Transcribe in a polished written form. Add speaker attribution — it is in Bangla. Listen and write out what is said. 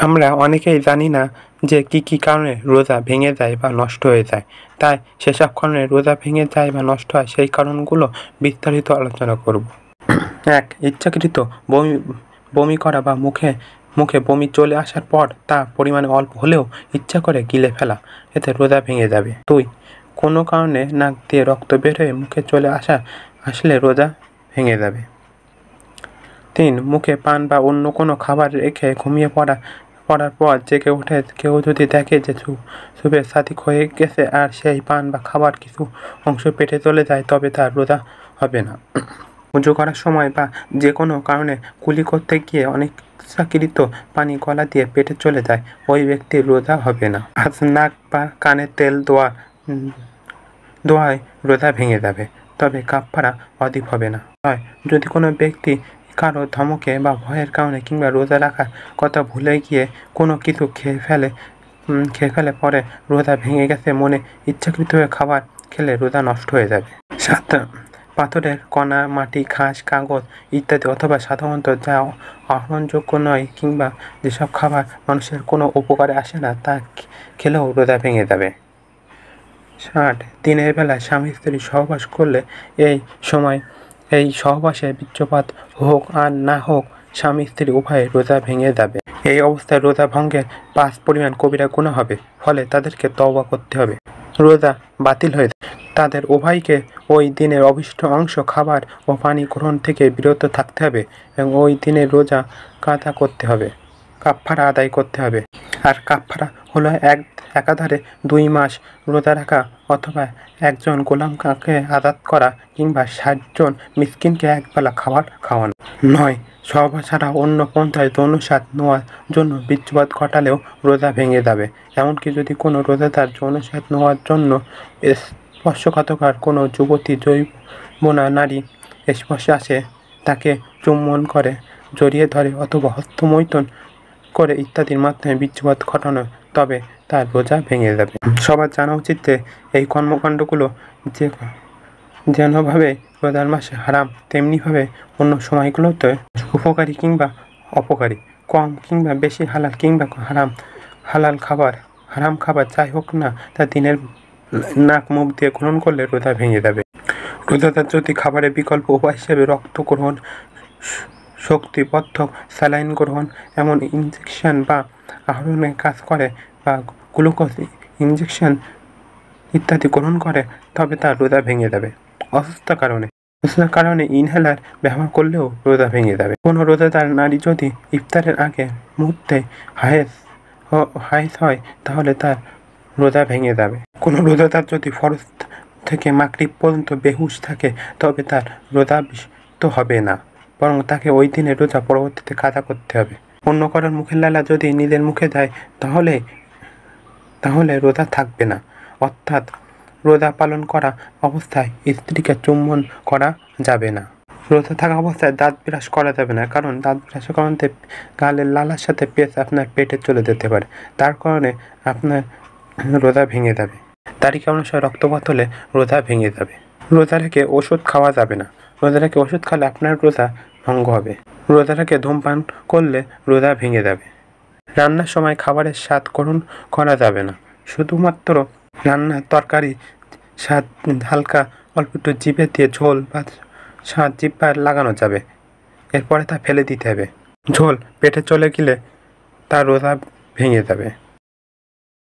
Speaker 1: আমরা অনেকেই জানি না যে কী কারণে রোজা ভেঙে যায় বা নষ্ট হয়ে যায়। তাই সেসব কারণে রোজা ভেঙে যায় বা নষ্ট হয় সেই কারণগুলো বিস্তারিত আলোচনা করব। ১. ইচ্ছাকৃত বমি বমি করা বা মুখে বমি চলে আসার পর তা পরিমাণে অল্প হলেও ইচ্ছা করে গিলে ফেলা, এতে রোজা ভেঙে যাবে। ২. কোনো কারণে নাক দিয়ে রক্ত বের হয়ে মুখে চলে আসলে রোজা ভেঙে যাবে। ৩. মুখে পান বা অন্য কোনো খাবার রেখে ঘুমিয়ে পড়ার পর জেগে উঠে কেউ যদি দেখে যে স্যুপের ছাতি ক্ষয়ে গেছে আর সেই পান বা খাবার কিছু অংশ পেটে চলে যায়, তবে তার রোজা হবে না। উজু করার সময় বা যে কোনো কারণে কুলি করতে গিয়ে অনিচ্ছাকৃত পানি গলা দিয়ে পেটে চলে যায়, ওই ব্যক্তির রোজা হবে না। আজ নাক বা কানে তেল দোয়ায় রোজা ভেঙে যাবে, তবে কাফারা ওয়াজিব হবে না। হয় যদি কোনো ব্যক্তি কারো ধমকে বা ভয়ের কারণে কিংবা রোজা রাখার কথা ভুলে গিয়ে কোনো কিছু খেয়ে ফেলে পরে রোজা ভেঙে গেছে মনে ইচ্ছাকৃতভাবে খাবার খেলে রোজা নষ্ট হয়ে যাবে। ৭. পাথরের কণা, মাটি, ঘাস, কাগজ ইত্যাদি অথবা সাধারণত যা আহরণযোগ্য নয় কিংবা যেসব খাবার মানুষের কোনো উপকারে আসে না তা খেলেও রোজা ভেঙে যাবে। ৮. দিনের বেলায় স্বামী স্ত্রী সহবাস করলে এই সহবাসে বীর্যপাত হোক আর না হোক স্বামী স্ত্রী উভয়ে রোজা ভেঙে যাবে। এই অবস্থায় রোজা ভঙ্গের ৫ পরিমাণ কবিরা গুনাহ হবে, ফলে তাদেরকে তওবা করতে হবে। রোজা বাতিল হয়ে যাবে। তাদের উভয়কে ওই দিনের অভীষ্ট অংশ খাবার ও পানি গ্রহণ থেকে বিরত থাকতে হবে এবং ওই দিনের রোজা কাদা করতে হবে, কাফারা আদায় করতে হবে। আর কাফারা হলো একাধারে ২ মাস রোজা রাখা অথবা একজন গোলামকে আজাদ করা কিংবা ৬০ জন মিসকিনকে একবেলা খাবার খাওয়ানো। ৯. সহবাস ছাড়া অন্য পন্থায় যৌনস্বাদ নেওয়ার জন্য বীর্যপাত ঘটালেও রোজা ভেঙে যাবে। এমনকি যদি কোনো রোজাদার যৌনস্বাদ নেওয়ার জন্য স্পর্শকাতর কোনো যুবতী যৌবনা নারী স্পর্শে আসে, তাকে চুম্বন করে, জড়িয়ে ধরে অথবা হস্তমৈথুন করে ইত্যাদির মাধ্যমে বীর্যপাত ঘটানো, তবে তার রোজা ভেঙে যাবে। সবার জানা উচিত যে এই কর্মকাণ্ডগুলো যেভাবে রোজার মাসে হারাম, তেমনিভাবে অন্য সময়গুলোতে উপকারী কিংবা অপকারী, কম কিংবা বেশি, হালাল কিংবা হারাম খাবার যাই হোক না, তা দিনের নাক মুখ দিয়ে গ্রহণ করলে রোজা ভেঙে যাবে। রোজাদার যদি খাবারের বিকল্প উপায় হিসেবে রক্ত গ্রহণ, শক্তিবর্ধক স্যালাইন গ্রহণ, এমন ইনজেকশন বা আহরণের কাজ করে বা গ্লুকোজ ইনজেকশন ইত্যাদি গ্রহণ করে, তবে তার রোজা ভেঙে যাবে। অসুস্থতার কারণে ইনহেলার ব্যবহার করলেও রোজা ভেঙে যাবে। কোনো রোজাদার নারী যদি ইফতারের আগে মুহূর্তে হায়েজ হয়, তাহলে তার রোজা ভেঙে যাবে। কোনো রোজাদার যদি ফরজ থেকে মাগরিব পর্যন্ত বেহুশ থাকে, তবে তার রোজা বিশুদ্ধ হবে না, বরং তাকে ওই দিনের রোজা পরবর্তীতে কাজা করতে হবে। অন্য কারোর মুখের লালা যদি নিজের মুখে যায়, তাহলে রোজা থাকবে না। অর্থাৎ রোজা পালন করা অবস্থায় স্ত্রীকে চুম্বন করা যাবে না। রোজা থাকা অবস্থায় দাঁত ব্রাশ করা যাবে না, কারণ দাঁত ব্রাশের কারণে গালের লালার সাথে পেস্ট আপনার পেটে চলে যেতে পারে, তার কারণে আপনার রোজা ভেঙে যাবে। তারিখ অনুসারে রক্তপাত হলে রোজা ভেঙে যাবে। রোজা রেখে ওষুধ খাওয়া যাবে না। রোজা রেখে ওষুধ খেলে আপনার রোজা ভঙ্গ হবে। রোজা রেখে ধূমপান করলে রোজা ভেঙে যাবে। রান্নার সময় খাবারের স্বাদ গ্রহণ করা যাবে না। শুধুমাত্র রান্নার তরকারি স্বাদ হালকা অল্প একটু জিভে দিয়ে ঝোল বা স্বাদ জিহ্বায় লাগানো যাবে, এরপরে তা ফেলে দিতে হবে। ঝোল পেটে চলে গেলে তার রোজা ভেঙে যাবে।